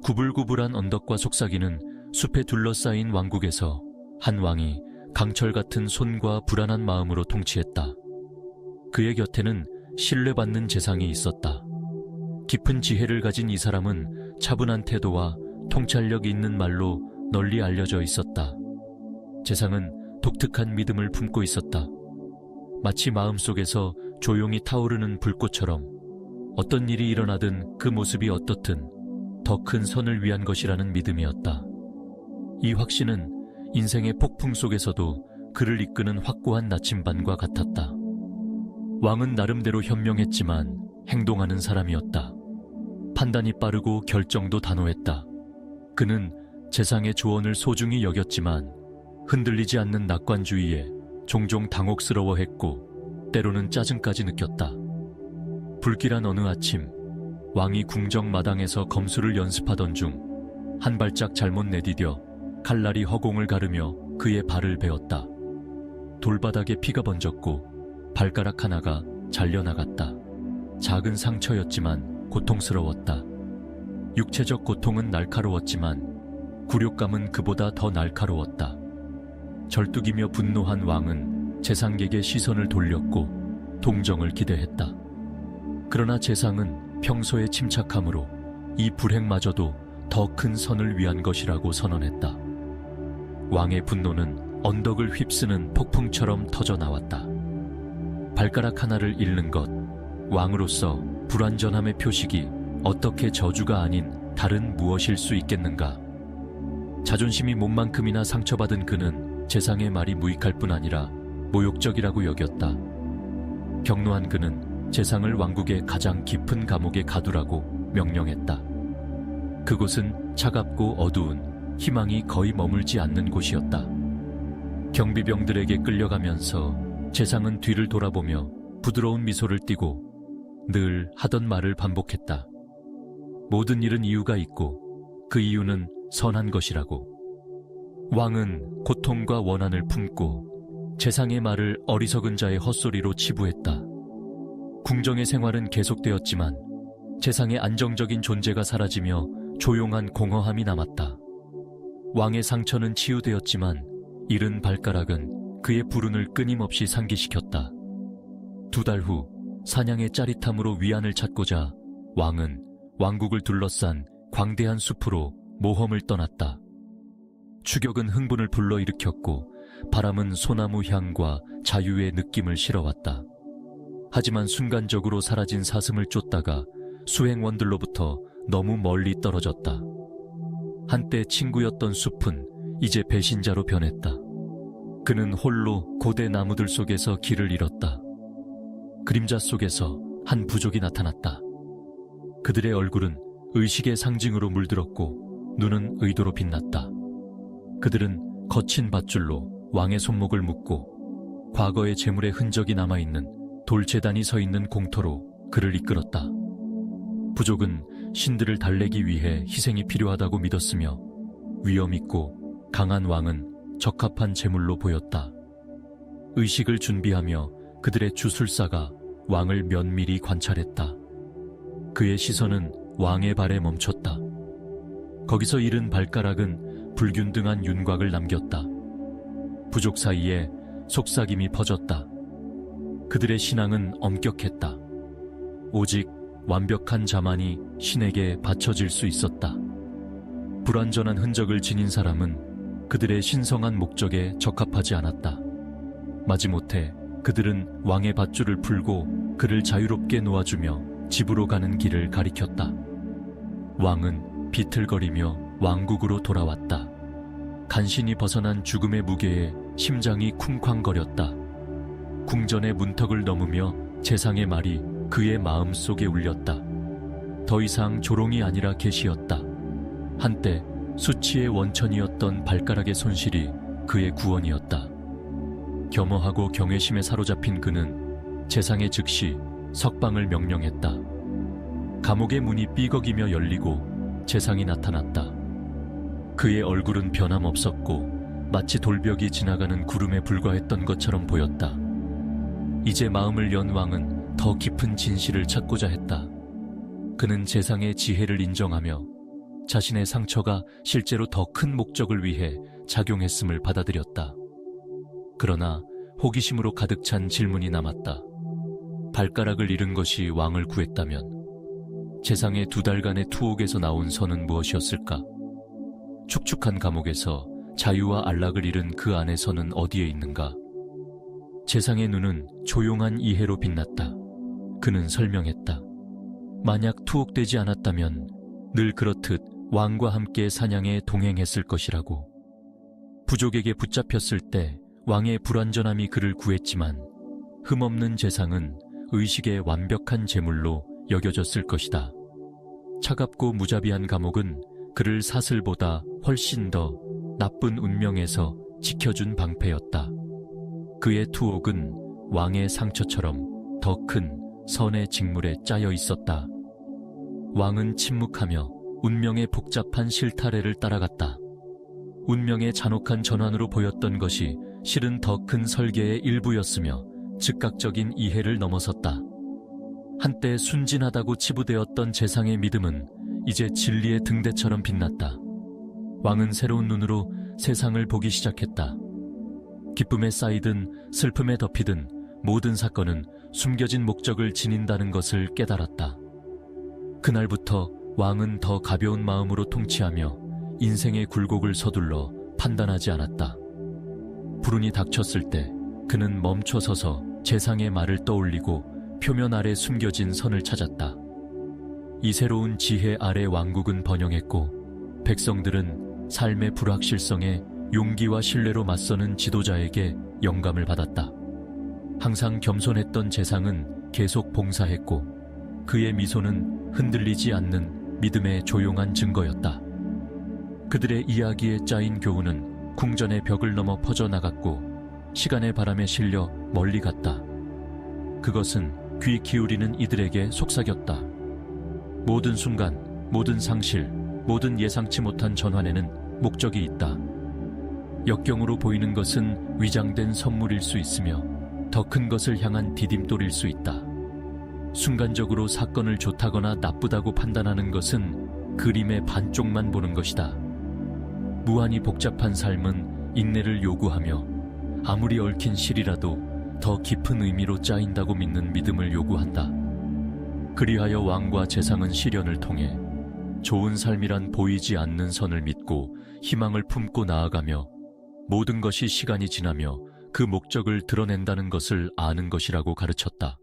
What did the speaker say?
구불구불한 언덕과 속삭이는 숲에 둘러싸인 왕국에서 한 왕이 강철 같은 손과 불안한 마음으로 통치했다. 그의 곁에는 신뢰받는 재상이 있었다. 깊은 지혜를 가진 이 사람은 차분한 태도와 통찰력 있는 말로 널리 알려져 있었다. 재상은 독특한 믿음을 품고 있었다. 마치 마음속에서 조용히 타오르는 불꽃처럼 어떤 일이 일어나든 그 모습이 어떻든 더 큰 선을 위한 것이라는 믿음이었다. 이 확신은 인생의 폭풍 속에서도 그를 이끄는 확고한 나침반과 같았다. 왕은 나름대로 현명했지만 행동하는 사람이었다. 판단이 빠르고 결정도 단호했다. 그는 재상의 조언을 소중히 여겼지만 흔들리지 않는 낙관주의에 종종 당혹스러워했고 때로는 짜증까지 느꼈다. 불길한 어느 아침, 왕이 궁정 마당에서 검술을 연습하던 중 한 발짝 잘못 내디뎌 칼날이 허공을 가르며 그의 발을 베었다. 돌바닥에 피가 번졌고 발가락 하나가 잘려나갔다. 작은 상처였지만 고통스러웠다. 육체적 고통은 날카로웠지만 굴욕감은 그보다 더 날카로웠다. 절뚝이며 분노한 왕은 재상에게 시선을 돌렸고 동정을 기대했다. 그러나 재상은 평소의 침착함으로 이 불행마저도 더 큰 선을 위한 것이라고 선언했다. 왕의 분노는 언덕을 휩쓰는 폭풍처럼 터져나왔다. 발가락 하나를 잃는 것, 왕으로서 불완전함의 표식이 어떻게 저주가 아닌 다른 무엇일 수 있겠는가? 자존심이 몸만큼이나 상처받은 그는 재상의 말이 무익할 뿐 아니라 모욕적이라고 여겼다. 격노한 그는 재상을 왕국의 가장 깊은 감옥에 가두라고 명령했다. 그곳은 차갑고 어두운 희망이 거의 머물지 않는 곳이었다. 경비병들에게 끌려가면서 재상은 뒤를 돌아보며 부드러운 미소를 띠고 늘 하던 말을 반복했다. 모든 일은 이유가 있고 그 이유는 선한 것이라고. 왕은 고통과 원한을 품고 재상의 말을 어리석은 자의 헛소리로 치부했다. 궁정의 생활은 계속되었지만 재상의 안정적인 존재가 사라지며 조용한 공허함이 남았다. 왕의 상처는 치유되었지만 잃은 발가락은 그의 불운을 끊임없이 상기시켰다. 2달 후 사냥의 짜릿함으로 위안을 찾고자 왕은 왕국을 둘러싼 광대한 숲으로 모험을 떠났다. 추격은 흥분을 불러일으켰고 바람은 소나무 향과 자유의 느낌을 실어왔다. 하지만 순간적으로 사라진 사슴을 쫓다가 수행원들로부터 너무 멀리 떨어졌다. 한때 친구였던 숲은 이제 배신자로 변했다. 그는 홀로 고대 나무들 속에서 길을 잃었다. 그림자 속에서 한 부족이 나타났다. 그들의 얼굴은 의식의 상징으로 물들었고 눈은 의도로 빛났다. 그들은 거친 밧줄로 왕의 손목을 묶고 과거의 재물의 흔적이 남아있는 돌재단이 서 있는 공터로 그를 이끌었다. 부족은 신들을 달래기 위해 희생이 필요하다고 믿었으며 위엄있고 강한 왕은 적합한 제물로 보였다. 의식을 준비하며 그들의 주술사가 왕을 면밀히 관찰했다. 그의 시선은 왕의 발에 멈췄다. 거기서 잃은 발가락은 불균등한 윤곽을 남겼다. 부족 사이에 속삭임이 퍼졌다. 그들의 신앙은 엄격했다. 오직 완벽한 자만이 신에게 바쳐질 수 있었다. 불완전한 흔적을 지닌 사람은 그들의 신성한 목적에 적합하지 않았다. 마지못해 그들은 왕의 밧줄을 풀고 그를 자유롭게 놓아주며 집으로 가는 길을 가리켰다. 왕은 비틀거리며 왕국으로 돌아왔다. 간신히 벗어난 죽음의 무게에 심장이 쿵쾅거렸다. 궁전의 문턱을 넘으며 재상의 말이 그의 마음속에 울렸다. 더 이상 조롱이 아니라 계시였다. 한때 수치의 원천이었던 발가락의 손실이 그의 구원이었다. 겸허하고 경외심에 사로잡힌 그는 재상의 즉시 석방을 명령했다. 감옥의 문이 삐걱이며 열리고 재상이 나타났다. 그의 얼굴은 변함없었고 마치 돌벽이 지나가는 구름에 불과했던 것처럼 보였다. 이제 마음을 연 왕은 더 깊은 진실을 찾고자 했다. 그는 재상의 지혜를 인정하며 자신의 상처가 실제로 더 큰 목적을 위해 작용했음을 받아들였다. 그러나 호기심으로 가득 찬 질문이 남았다. 발가락을 잃은 것이 왕을 구했다면 재상의 2달간의 투옥에서 나온 선은 무엇이었을까? 축축한 감옥에서 자유와 안락을 잃은 그 안에서는 어디에 있는가? 재상의 눈은 조용한 이해로 빛났다. 그는 설명했다. 만약 투옥되지 않았다면 늘 그렇듯 왕과 함께 사냥에 동행했을 것이라고. 부족에게 붙잡혔을 때 왕의 불완전함이 그를 구했지만 흠없는 재상은 의식의 완벽한 제물로 여겨졌을 것이다. 차갑고 무자비한 감옥은 그를 사슬보다 훨씬 더 나쁜 운명에서 지켜준 방패였다. 그의 투옥은 왕의 상처처럼 더 큰 선의 직물에 짜여 있었다. 왕은 침묵하며 운명의 복잡한 실타래를 따라갔다. 운명의 잔혹한 전환으로 보였던 것이 실은 더 큰 설계의 일부였으며 즉각적인 이해를 넘어섰다. 한때 순진하다고 치부되었던 재상의 믿음은 이제 진리의 등대처럼 빛났다. 왕은 새로운 눈으로 세상을 보기 시작했다. 기쁨에 쌓이든 슬픔에 덮이든 모든 사건은 숨겨진 목적을 지닌다는 것을 깨달았다. 그날부터 왕은 더 가벼운 마음으로 통치하며 인생의 굴곡을 서둘러 판단하지 않았다. 불운이 닥쳤을 때 그는 멈춰서서 재상의 말을 떠올리고 표면 아래 숨겨진 선을 찾았다. 이 새로운 지혜 아래 왕국은 번영했고 백성들은 삶의 불확실성에 용기와 신뢰로 맞서는 지도자에게 영감을 받았다. 항상 겸손했던 재상은 계속 봉사했고 그의 미소는 흔들리지 않는 믿음의 조용한 증거였다. 그들의 이야기에 짜인 교훈은 궁전의 벽을 넘어 퍼져나갔고 시간의 바람에 실려 멀리 갔다. 그것은 귀 기울이는 이들에게 속삭였다. 모든 순간, 모든 상실, 모든 예상치 못한 전환에는 목적이 있다. 역경으로 보이는 것은 위장된 선물일 수 있으며 더 큰 것을 향한 디딤돌일 수 있다. 순간적으로 사건을 좋다거나 나쁘다고 판단하는 것은 그림의 반쪽만 보는 것이다. 무한히 복잡한 삶은 인내를 요구하며 아무리 얽힌 실이라도 더 깊은 의미로 짜인다고 믿는 믿음을 요구한다. 그리하여 왕과 재상은 시련을 통해 좋은 삶이란 보이지 않는 선을 믿고 희망을 품고 나아가며 모든 것이 시간이 지나며 그 목적을 드러낸다는 것을 아는 것이라고 가르쳤다.